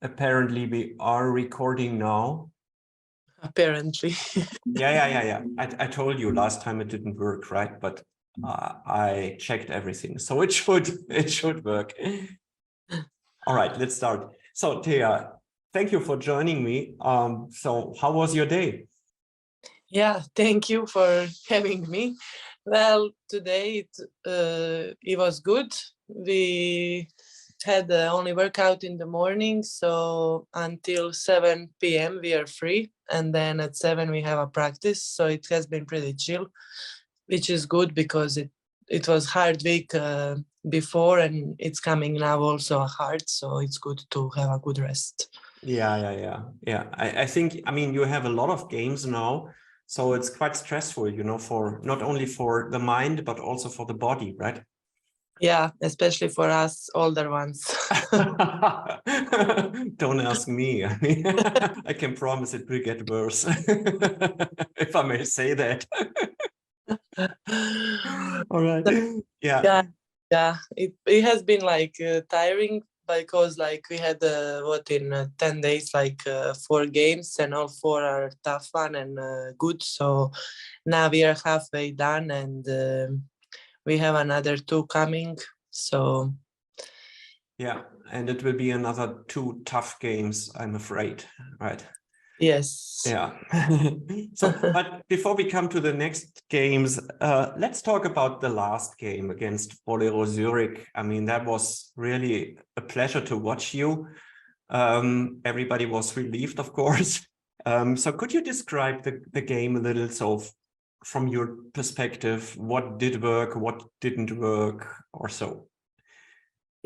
Apparently we are recording now. Apparently. Yeah. I told you last time it didn't work, right? But I checked everything, so it should work. All right, let's start. So Thea, thank you for joining me. So how was your day? Yeah, thank you for having me. Well, today it was good. We had the only workout in the morning, so until 7 p.m. we are free, and then at 7 we have a practice. So it has been pretty chill, which is good because it was hard week before, and it's coming now also hard. So it's good to have a good rest. Yeah. I think, I mean, you have a lot of games now, so it's quite stressful, you know, for not only for the mind, but also for the body, right? Yeah, especially for us older ones. Don't ask me. I mean, I can promise it will get worse, if I may say that. All right. Yeah. It has been like tiring because like we had in 10 days like 4 games, and all 4 are tough one and good. So now we are halfway done, and we have another 2 coming. So yeah, and it will be another 2 tough games, I'm afraid, right? yes. Yeah. So, but before we come to the next games, let's talk about the last game against Volley Zurück. I mean, that was really a pleasure to watch you. Everybody was relieved, of course. So could you describe the game a little? So from your perspective, what did work, what didn't work, or so?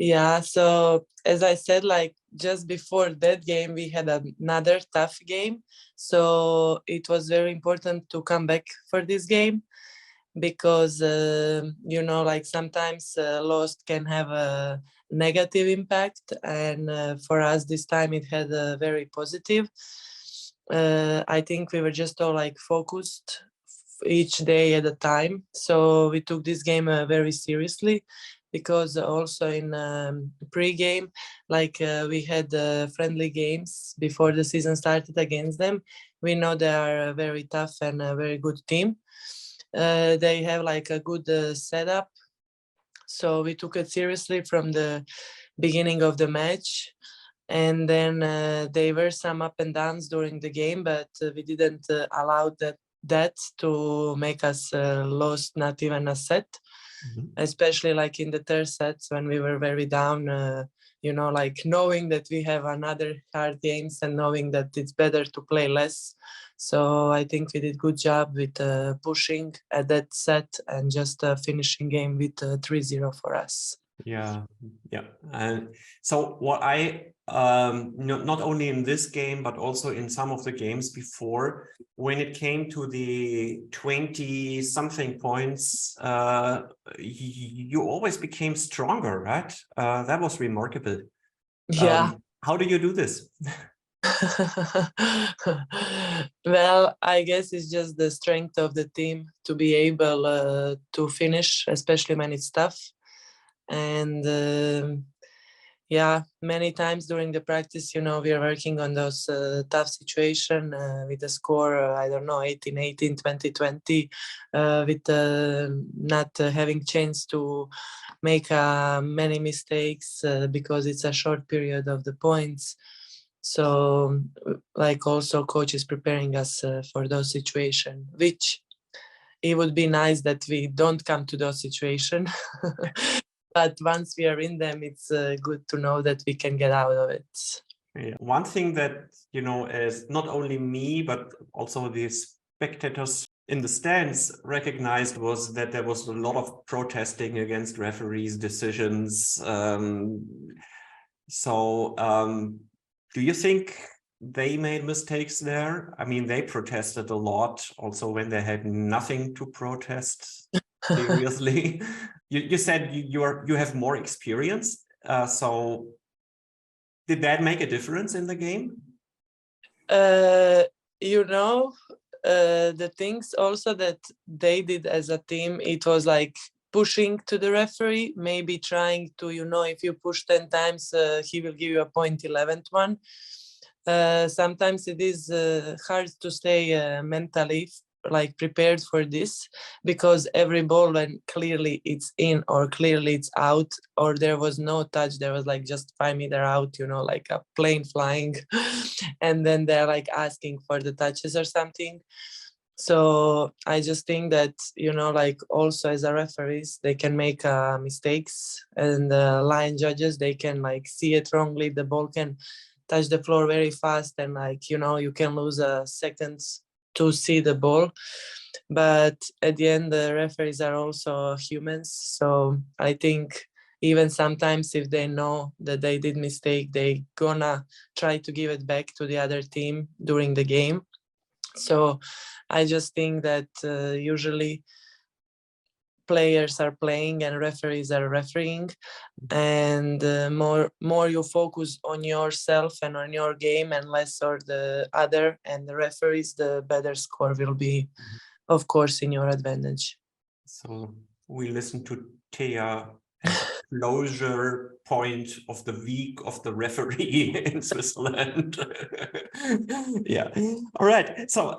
Yeah, so as I said, like just before that game, we had another tough game. So it was very important to come back for this game because, like sometimes loss can have a negative impact. And for us this time, it had a very positive. I think we were just all like focused each day at a time. So we took this game very seriously, because also in pre-game, like we had friendly games before the season started against them. We know they are a very tough and a very good team. They have like a good setup. So we took it seriously from the beginning of the match. And then there were some up and downs during the game, but we didn't allow that to make us lost not even a set. Especially like in the third sets when we were very down, like knowing that we have another hard games and knowing that it's better to play less. So I think we did good job with pushing at that set and just finishing game with 3-0 for us. Yeah. And so what I not only in this game but also in some of the games before, when it came to the 20 something points, you always became stronger, right? That was remarkable. Yeah. How do you do this? Well, I guess it's just the strength of the team to be able to finish, especially when it's tough. And many times during the practice, we are working on those tough situation with the score, 18-18, 20-20, with not having chance to make many mistakes because it's a short period of the points. So like also coach is preparing us for those situations, which it would be nice that we don't come to those situations. But once we are in them, it's good to know that we can get out of it. Yeah. One thing that, is not only me, but also the spectators in the stands recognized was that there was a lot of protesting against referees' decisions. Do you think they made mistakes there? I mean, they protested a lot also when they had nothing to protest. Seriously. You said you have more experience. So did that make a difference in the game? The things also that they did as a team, it was like pushing to the referee, maybe trying to, if you push 10 times, he will give you a point 11th one. Sometimes it is hard to stay mentally like prepared for this, because every ball, when clearly it's in or clearly it's out, or there was no touch, there was like just 5 meter out, like a plane flying, and then they're like asking for the touches or something. So I just think that, like also as a referees, they can make mistakes, and line judges, they can like see it wrongly. The ball can touch the floor very fast, and like, you can lose seconds to see the ball. But at the end, the referees are also humans. So I think even sometimes if they know that they did mistake, they gonna try to give it back to the other team during the game. So I just think that usually players are playing and referees are refereeing, and more you focus on yourself and on your game and less on the other and the referees, the better score will be, of course, in your advantage. So we listen to Thea as a closure point of the week of the referee in Switzerland. Yeah. All right. So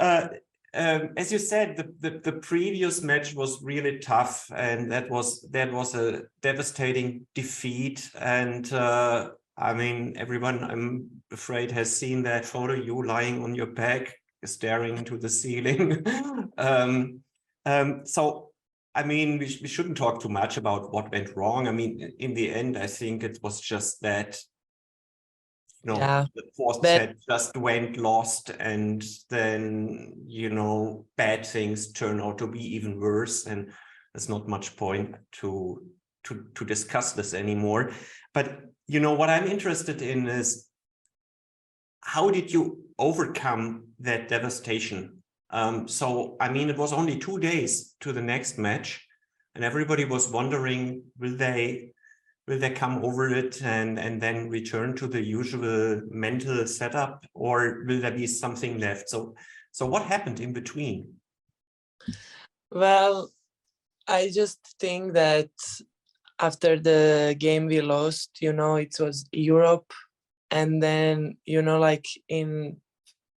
as you said, the previous match was really tough, and that was a devastating defeat. And I mean, everyone, I'm afraid, has seen that photo, you lying on your back, staring into the ceiling. So I mean, we shouldn't talk too much about what went wrong. I mean, in the end, I think it was just that, Yeah, the fourth set just went lost, and then, bad things turn out to be even worse, and there's not much point to discuss this anymore. But, what I'm interested in is, how did you overcome that devastation? So, I mean, it was only 2 days to the next match, and everybody was wondering, will they come over it and then return to the usual mental setup, or will there be something left? So what happened in between? Well, I just think that after the game we lost, it was Europe, and then, like in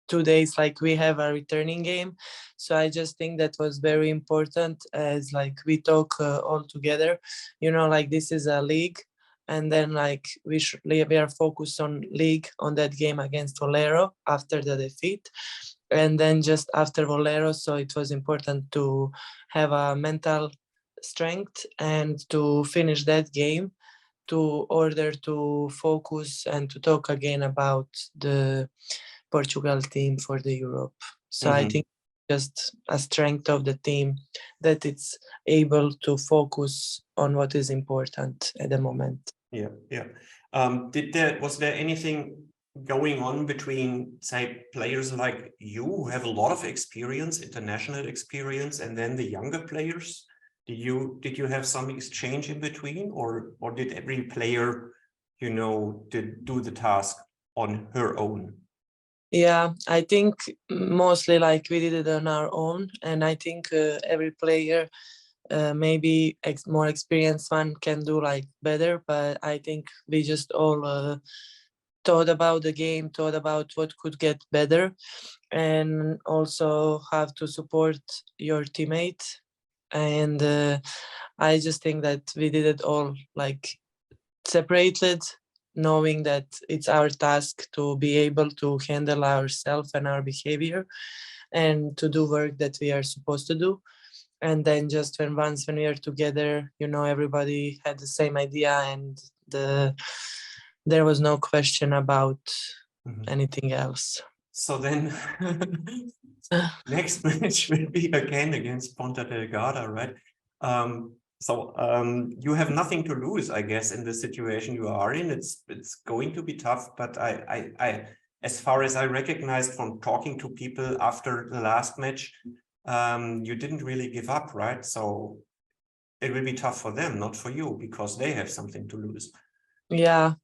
2 days, like we have a returning game. So I just think that was very important, as like we talk all together, like this is a league, and then like we are focused on league, on that game against Volley after the defeat, and then just after Volley. So it was important to have a mental strength and to finish that game, to order to focus and to talk again about the Portugal team for the Europe. So I think just a strength of the team, that it's able to focus on what is important at the moment. Yeah. Was there anything going on between, say, players like you, who have a lot of experience, international experience, and then the younger players? Did you have some exchange in between, or did every player, do the task on her own? Yeah, I think mostly like we did it on our own, and I think every player, maybe more experienced one, can do like better, but I think we just all thought about the game, thought about what could get better, and also have to support your teammate. And I just think that we did it all like separated, knowing that it's our task to be able to handle ourselves and our behavior, and to do work that we are supposed to do. And then just when we are together, everybody had the same idea, and there was no question about anything else. So then next match will be again against Ponta Delgada, right? So you have nothing to lose, I guess, in the situation you are in. It's going to be tough, but I as far as I recognized from talking to people after the last match, you didn't really give up, right? So it will be tough for them, not for you, because they have something to lose. Yeah,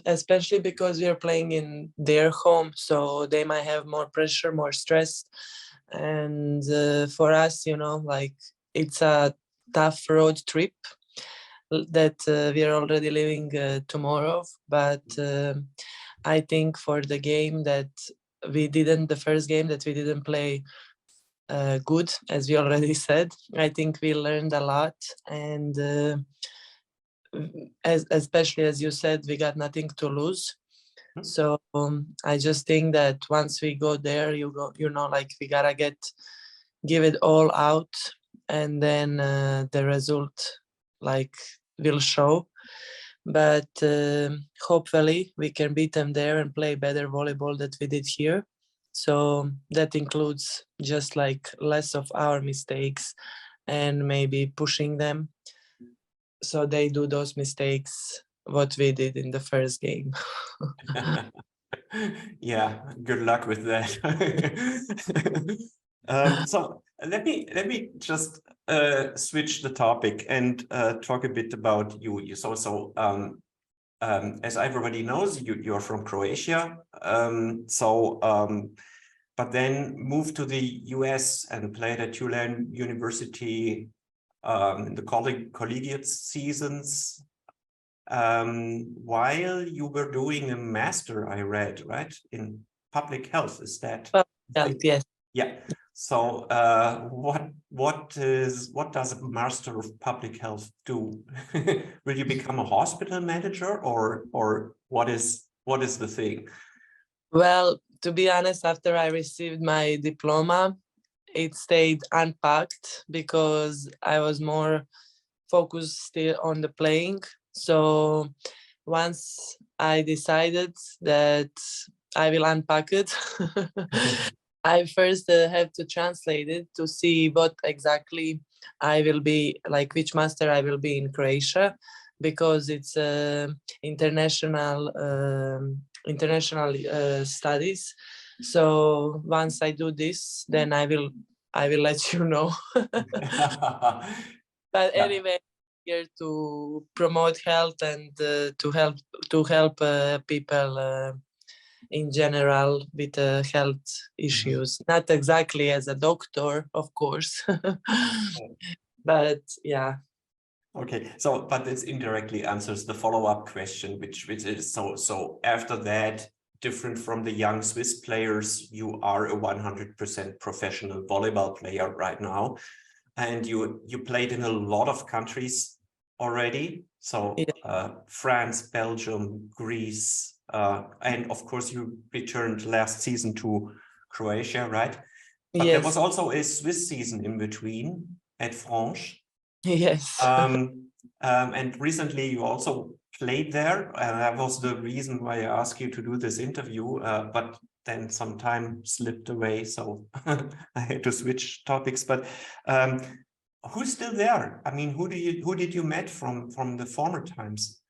especially because we are playing in their home, so they might have more pressure, more stress. And for us, like it's a tough road trip that we are already leaving tomorrow. But I think for the game that the first game that we didn't play good, as we already said, I think we learned a lot, and especially as you said, we got nothing to lose. So I just think that once we go there, like we gotta give it all out, and then the result like will show. But hopefully we can beat them there and play better volleyball that we did here. So that includes just like less of our mistakes and maybe pushing them so they do those mistakes what we did in the first game. Yeah, good luck with that. So let me just switch the topic and talk a bit about you. As everybody knows, you're from Croatia. But then moved to the US and played at Tulane University in the collegiate seasons. While you were doing a master, I read, right, in public health. Is that? Yes. Yeah. So what does a master of public health do? Will you become a hospital manager, or what is the thing? Well, to be honest, after I received my diploma, it stayed unpacked because I was more focused still on the playing. So once I decided that I will unpack it, I first have to translate it to see what exactly I will be, like which master I will be in Croatia, because it's international studies. So once I do this, then I will let you know. But anyway, here to promote health and to help people in general with health issues. Not exactly as a doctor, of course, but yeah. Okay, so but this indirectly answers the follow-up question, which is so after that, different from the young Swiss players, you are a 100% professional volleyball player right now, and you played in a lot of countries already. So France, Belgium, Greece, and of course you returned last season to Croatia, right? But there was also a Swiss season in between at Franche. Yes. And recently you also played there, and that was the reason why I asked you to do this interview, but then some time slipped away, so I had to switch topics. But who's still there? I mean, who did you met from the former times?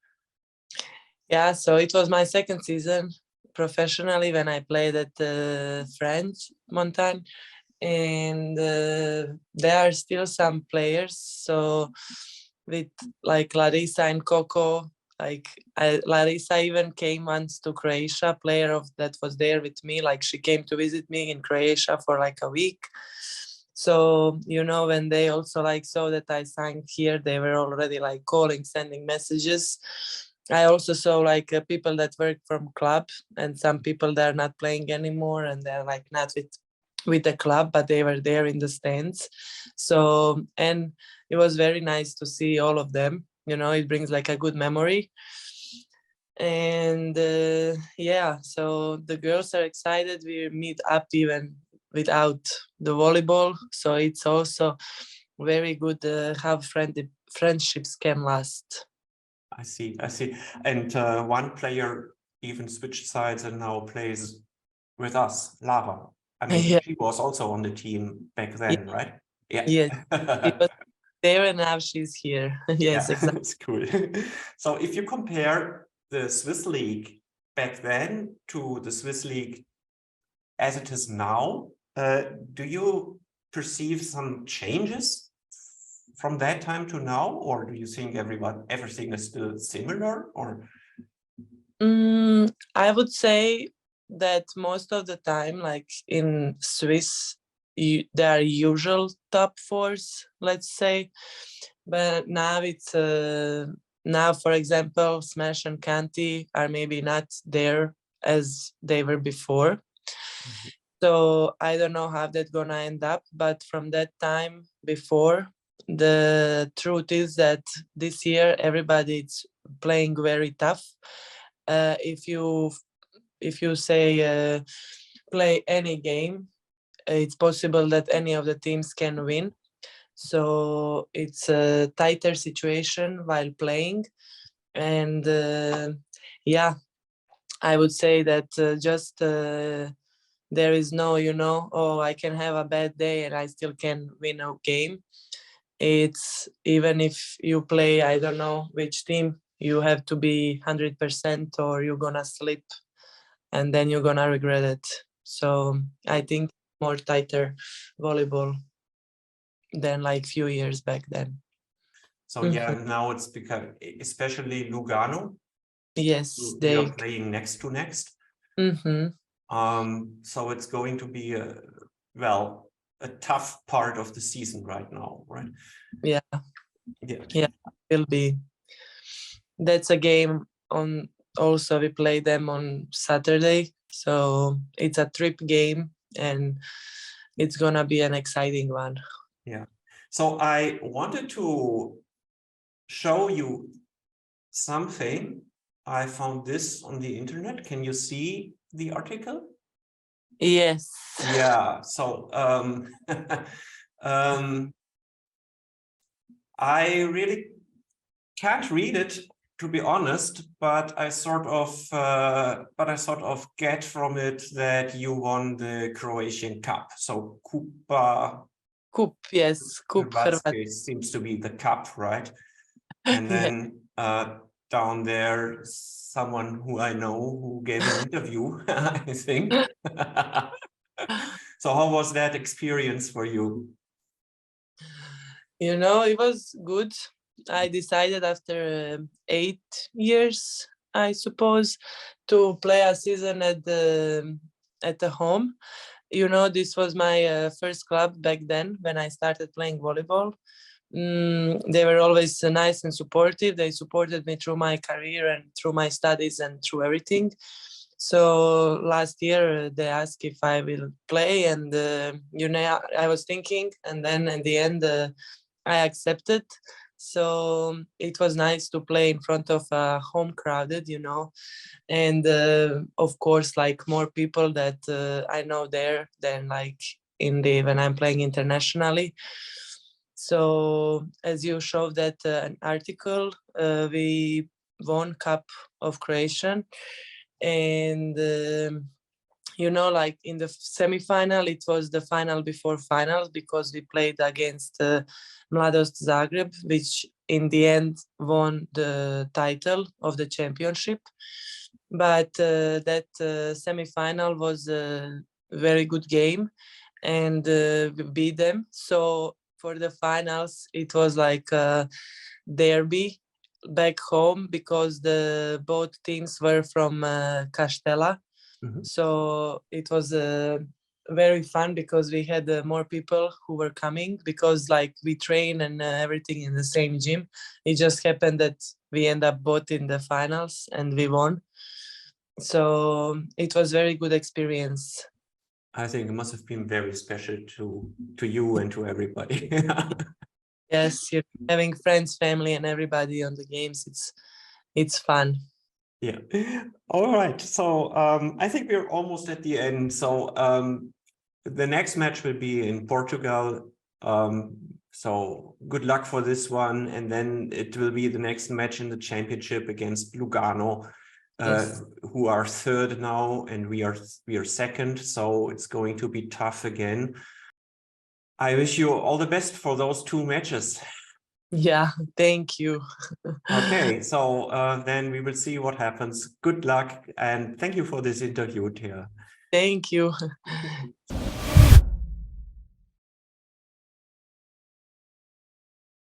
Yeah, so it was my second season professionally when I played at French Montagne, and there are still some players. So with like Larissa and Coco, like Larissa even came once to Croatia, that was there with me, like she came to visit me in Croatia for like a week. So when they also like saw that I sang here, they were already like calling, sending messages. I also saw like people that work from club, and some people that are not playing anymore, and they're like not with the club, but they were there in the stands. So, and it was very nice to see all of them. It brings like a good memory. And yeah, so the girls are excited. We meet up even without the volleyball. So it's also very good how friendships can last. I see. And one player even switched sides and now plays with us, Lara. I mean, she was also on the team back then, right? Yeah. Yes. She was there and now she's here. Yes, exactly. It's cool. So if you compare the Swiss League back then to the Swiss League as it is now, do you perceive some changes from that time to now, or do you think everything is still similar? Or I would say that most of the time, like in Swiss their usual top fours, let's say. But now it's now, for example, Smash and Kanti are maybe not there as they were before. So I don't know how that's gonna end up, but from that time before, the truth is that this year everybody is playing very tough. If you say play any game, it's possible that any of the teams can win. So it's a tighter situation while playing, and yeah, I would say that just there is no, oh, I can have a bad day and I still can win a game. It's even if you play, I don't know which team, you have to be 100% or you're gonna slip and then you're gonna regret it. So I think more tighter volleyball than like few years back then. So yeah, now it's become, especially Lugano. Yes, they are playing next to next. So it's going to be a tough part of the season right now, right? Yeah, will be. That's a game on. Also, we play them on Saturday, so it's a trip game, and it's gonna be an exciting one. Yeah. So I wanted to show you something. I found this on the internet. Can you see the article? Yes. Yeah. So I really can't read it, to be honest, but I sort of get from it that you won the Croatian Cup. So Cup, yes, Cup Hrvatske seems to be the cup, right? And then down there, someone who I know who gave an interview, I think. So how was that experience for you? It was good. I decided after 8 years, I suppose, to play a season at the home. This was my first club back then when I started playing volleyball. They were always nice and supportive. They supported me through my career and through my studies and through everything. So last year they asked if I will play, and I was thinking, and then in the end I accepted. So it was nice to play in front of a home crowded, and of course, like more people that I know there than like when I'm playing internationally. So as you showed that an article, we won Cup of Croatian, and like in the semi-final, it was the final before finals because we played against Mladost Zagreb, which in the end won the title of the championship. But that semi-final was a very good game, and we beat them. So for the finals, it was like a derby back home because both teams were from Castella. So it was very fun because we had more people who were coming because like we train and everything in the same gym. It just happened that we end up both in the finals and we won. So it was very good experience. I think it must have been very special to you and to everybody. Yes, having friends, family, and everybody on the games. It's fun. Yeah. All right. So I think we're almost at the end. So the next match will be in Portugal. So good luck for this one. And then it will be the next match in the championship against Lugano, Yes. who are third now, and we are second. So it's going to be tough again. I wish you all the best for those two matches. Yeah, thank you. Okay, so then we will see what happens. Good luck, and thank you for this interview, Thea. Thank you.